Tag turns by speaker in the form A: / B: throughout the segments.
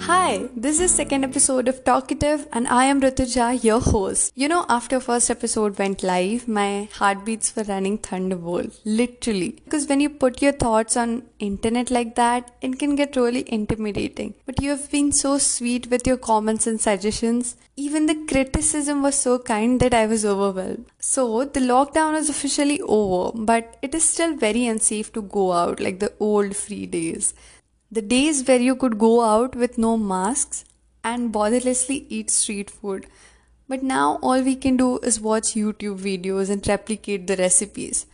A: Hi, this is second episode of Talkative and I am Rituja, your host. After first episode went live, my heartbeats were running thunderbolt, literally. Because when you put your thoughts on internet like that, it can get really intimidating. But you have been so sweet with your comments and suggestions. Even the criticism was so kind that I was overwhelmed. So the lockdown is officially over, but it is still very unsafe to go out like the old free days. The days where you could go out with no masks and botherlessly eat street food. But now all we can do is watch YouTube videos and replicate the recipes.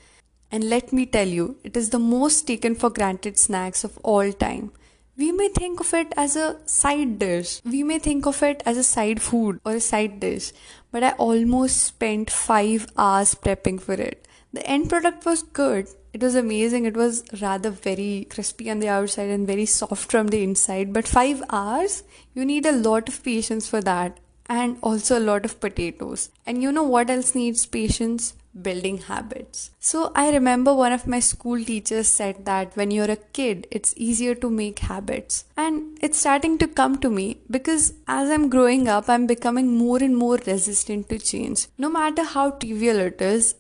A: And let me tell you, it is the most taken for granted snacks of all time. We may think of it as a side dish. We may think of it as a side food or a side dish. But I almost spent 5 hours prepping for it. The end product was good. It was amazing. It was rather very crispy on the outside and very soft from the inside. But 5 hours, you need a lot of patience for that. And also a lot of potatoes. And you know what else needs patience? Building habits. So I remember one of my school teachers said that when you're a kid, it's easier to make habits. And it's starting to come to me because as I'm growing up, I'm becoming more and more resistant to change. No matter how trivial it is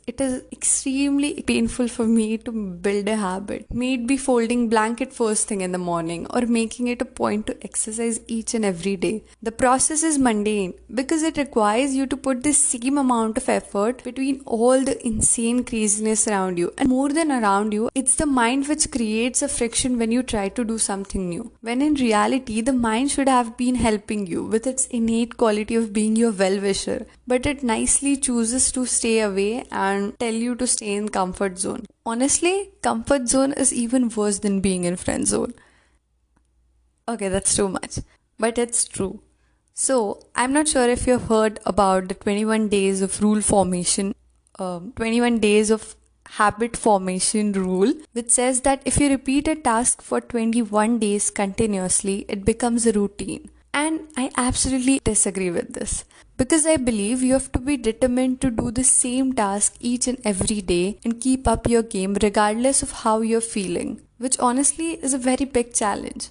A: extremely painful for me to build a habit. May it be folding blanket first thing in the morning or making it a point to exercise each and every day. The process is mundane because it requires you to put the same amount of effort between all the insane craziness around you. And more than around you, it's the mind which creates a friction when you try to do something new. When in reality, the mind should have been helping you with its innate quality of being your well-wisher. But it nicely chooses to stay away and tell you to stay in comfort zone. Honestly, comfort zone is even worse than being in friend zone. Okay, that's too much. But it's true. So, I'm not sure if you've heard about the 21 days of rule formation 21 days of habit formation rule, which says that if you repeat a task for 21 days continuously, it becomes a routine. And I absolutely disagree with this because I believe you have to be determined to do the same task each and every day and keep up your game regardless of how you're feeling, which honestly is a very big challenge.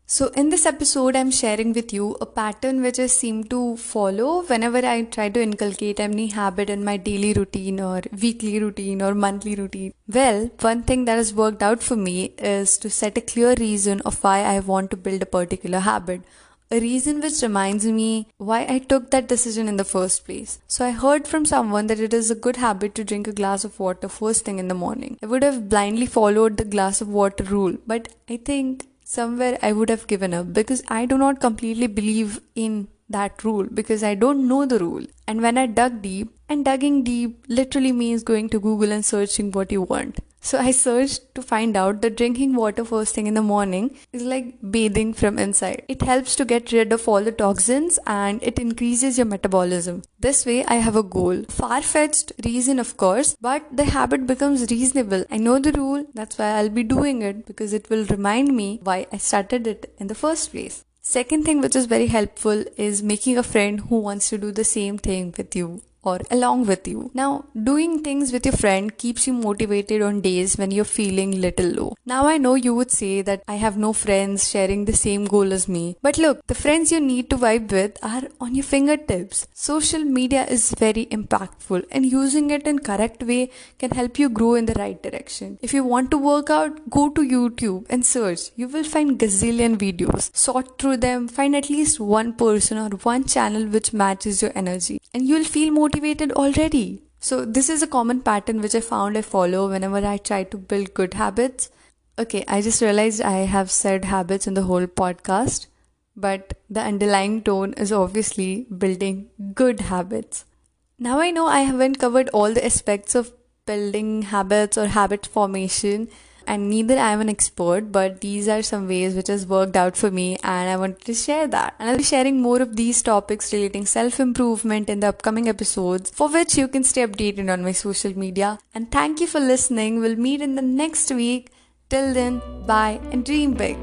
A: So in this episode, I'm sharing with you a pattern which I seem to follow whenever I try to inculcate any habit in my daily routine or weekly routine or monthly routine. Well, one thing that has worked out for me is to set a clear reason of why I want to build a particular habit. A reason which reminds me why I took that decision in the first place. So I heard from someone that it is a good habit to drink a glass of water first thing in the morning. I would have blindly followed the glass of water rule, but I think somewhere I would have given up because I do not completely believe in that rule because I don't know the rule. And when I dug deep, and digging deep literally means going to Google and searching what you want. So I searched to find out that drinking water first thing in the morning is like bathing from inside. It helps to get rid of all the toxins and it increases your metabolism. This way I have a goal. Far-fetched reason of course, but the habit becomes reasonable. I know the rule, that's why I'll be doing it because it will remind me why I started it in the first place. Second thing which is very helpful is making a friend who wants to do the same thing with you or along with you. Now, doing things with your friend keeps you motivated on days when you're feeling little low. Now, I know you would say that I have no friends sharing the same goal as me. But look, the friends you need to vibe with are on your fingertips. Social media is very impactful and using it in correct way can help you grow in the right direction. If you want to work out, go to YouTube and search. You will find gazillion videos. Sort through them, find at least one person or one channel which matches your energy. And you'll feel motivated already. So this is a common pattern which I found I follow whenever I try to build good habits. Okay, I just realized I have said habits in the whole podcast, but the underlying tone is obviously building good habits. Now I know I haven't covered all the aspects of building habits or habit formation, and neither I am an expert, but these are some ways which has worked out for me and I wanted to share that. And I'll be sharing more of these topics relating self-improvement in the upcoming episodes, for which you can stay updated on my social media. And thank you for listening. We'll meet in the next week. Till then, bye and dream big.